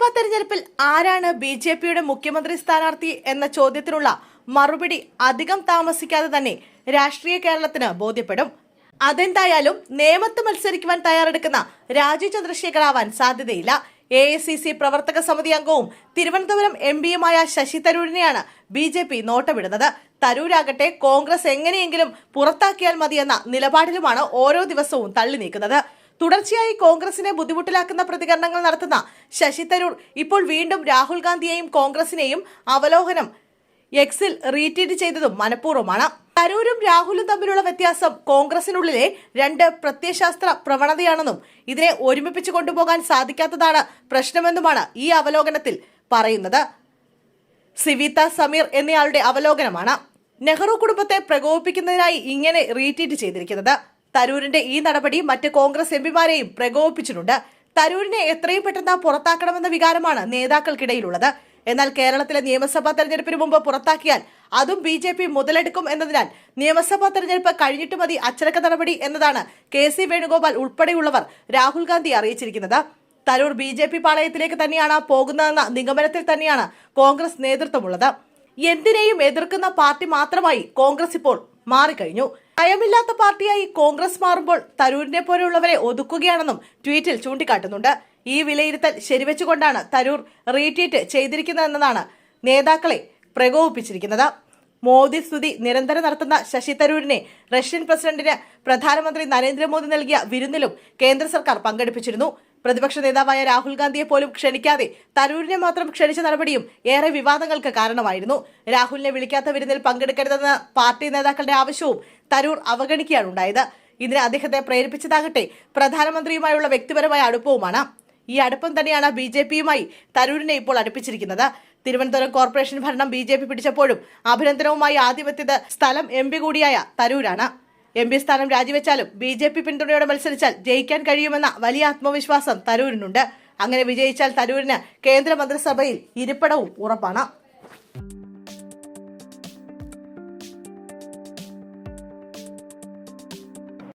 നിയമസഭാ തെരഞ്ഞെടുപ്പിൽ ആരാണ് ബി.ജെ.പിയുടെ മുഖ്യമന്ത്രി സ്ഥാനാർത്ഥി എന്ന ചോദ്യത്തിനുള്ള മറുപടി അധികം താമസിക്കാതെ തന്നെ രാഷ്ട്രീയ കേരളത്തിന് ബോധ്യപ്പെടും. അതെന്തായാലും നേമത്ത് മത്സരിക്കുവാൻ തയ്യാറെടുക്കുന്ന രാജീവ് ചന്ദ്രശേഖർ ആവാൻ സാധ്യതയില്ല. AICC പ്രവർത്തക സമിതി അംഗവും തിരുവനന്തപുരം MP-യുമായ ശശി തരൂരിനെയാണ് ബി.ജെ.പി നോട്ടമിടുന്നത്. തരൂരാകട്ടെ കോൺഗ്രസ് എങ്ങനെയെങ്കിലും പുറത്താക്കിയാൽ മതിയെന്ന നിലപാടിലുമാണ് ഓരോ ദിവസവും തള്ളി നീക്കുന്നത്. തുടർച്ചയായി കോൺഗ്രസിനെ ബുദ്ധിമുട്ടിലാക്കുന്ന പ്രതികരണങ്ങൾ നടത്തുന്ന ശശി തരൂർ ഇപ്പോൾ വീണ്ടും രാഹുൽ ഗാന്ധിയെയും കോൺഗ്രസിനെയും അവലോകനം എക്സിൽ റീട്വീറ്റ് ചെയ്തതും മനഃപൂർവ്വമാണ്. തരൂരും രാഹുലും തമ്മിലുള്ള വ്യത്യാസം കോൺഗ്രസിനുള്ളിലെ രണ്ട് പ്രത്യയശാസ്ത്ര പ്രവണതയാണെന്നും ഇതിനെ ഒരുമിപ്പിച്ചു കൊണ്ടുപോകാൻ സാധിക്കാത്തതാണ് പ്രശ്നമെന്നുമാണ് ഈ അവലോകനത്തിൽ പറയുന്നത്. സിവിത സമീർ എന്നയാളുടെ അവലോകനമാണ് നെഹ്റു കുടുംബത്തെ പ്രകോപിപ്പിക്കുന്നതിനായി ഇങ്ങനെ റീട്വീറ്റ് ചെയ്തിരിക്കുന്നത്. തരൂരിന്റെ ഈ നടപടി മറ്റ് കോൺഗ്രസ് MP-മാരെയും പ്രകോപിപ്പിച്ചിട്ടുണ്ട്. തരൂരിനെ എത്രയും പെട്ടെന്ന് പുറത്താക്കണമെന്ന വികാരമാണ് നേതാക്കൾക്കിടയിലുള്ളത്. എന്നാൽ കേരളത്തിലെ നിയമസഭാ തെരഞ്ഞെടുപ്പിന് മുമ്പ് പുറത്താക്കിയാൽ അതും ബി.ജെ.പി മുതലെടുക്കും എന്നതിനാൽ നിയമസഭാ തെരഞ്ഞെടുപ്പ് കഴിഞ്ഞിട്ട് മതി അച്ചടക്ക നടപടി എന്നതാണ് KC വേണുഗോപാൽ ഉൾപ്പെടെയുള്ളവർ രാഹുൽ ഗാന്ധി അറിയിച്ചിരിക്കുന്നത്. തരൂർ ബി.ജെ.പി പാളയത്തിലേക്ക് തന്നെയാണ് പോകുന്നതെന്ന നിഗമനത്തിൽ തന്നെയാണ് കോൺഗ്രസ് നേതൃത്വമുള്ളത്. എന്തിനേയും എതിർക്കുന്ന പാർട്ടി മാത്രമായി കോൺഗ്രസ് ഇപ്പോൾ മാറിക്കഴിഞ്ഞു. ഭയമില്ലാത്ത പാർട്ടിയായി കോൺഗ്രസ് മാറുമ്പോൾ തരൂരിനെ പോലെയുള്ളവരെ ഒതുക്കുകയാണെന്നും ട്വീറ്റിൽ ചൂണ്ടിക്കാട്ടുന്നുണ്ട്. ഈ വിലയിരുത്തൽ ശരിവെച്ചുകൊണ്ടാണ് തരൂർ റീട്വീറ്റ് ചെയ്തിരിക്കുന്നതെന്നതാണ് നേതാക്കളെ പ്രകോപിപ്പിച്ചിരിക്കുന്നത്. മോദി സ്തുതി നിരന്തരം നടത്തുന്ന ശശി തരൂരിനെ റഷ്യൻ പ്രസിഡന്റിന് പ്രധാനമന്ത്രി നരേന്ദ്രമോദി നൽകിയ വിരുന്നിലും കേന്ദ്ര സർക്കാർ പങ്കെടുപ്പിച്ചിരുന്നു. പ്രതിപക്ഷ നേതാവായ രാഹുൽ ഗാന്ധിയെ പോലും ക്ഷണിക്കാതെ തരൂരിനെ മാത്രം ക്ഷണിച്ച നടപടിയും ഏറെ വിവാദങ്ങൾക്ക് കാരണമായിരുന്നു. രാഹുലിനെ വിളിക്കാത്ത വിരുന്നിൽ പങ്കെടുക്കരുതെന്ന പാർട്ടി നേതാക്കളുടെ ആവശ്യവും തരൂർ അവഗണിക്കുകയാണ് ഉണ്ടായത്. ഇതിന് അദ്ദേഹത്തെ പ്രേരിപ്പിച്ചതാകട്ടെ പ്രധാനമന്ത്രിയുമായുള്ള വ്യക്തിപരമായ അടുപ്പവുമാണ്. ഈ അടുപ്പം തന്നെയാണ് ബി.ജെ.പിയുമായി തരൂരിനെ ഇപ്പോൾ അടുപ്പിച്ചിരിക്കുന്നത്. തിരുവനന്തപുരം കോർപ്പറേഷൻ ഭരണം ബി.ജെ.പി പിടിച്ചപ്പോഴും അഭിനന്ദനവുമായി ആദ്യമെത്തിയത് സ്ഥലം MP കൂടിയായ തരൂരാണ്. MP സ്ഥാനം രാജിവെച്ചാലും ബി.ജെ.പി പിന്തുണയോടെ മത്സരിച്ചാൽ ജയിക്കാൻ കഴിയുമെന്ന വലിയ ആത്മവിശ്വാസം തരൂരിനുണ്ട്. അങ്ങനെ വിജയിച്ചാൽ തരൂരിന് കേന്ദ്ര മന്ത്രിസഭയിൽ ഇരിപ്പിടവും ഉറപ്പാണ്.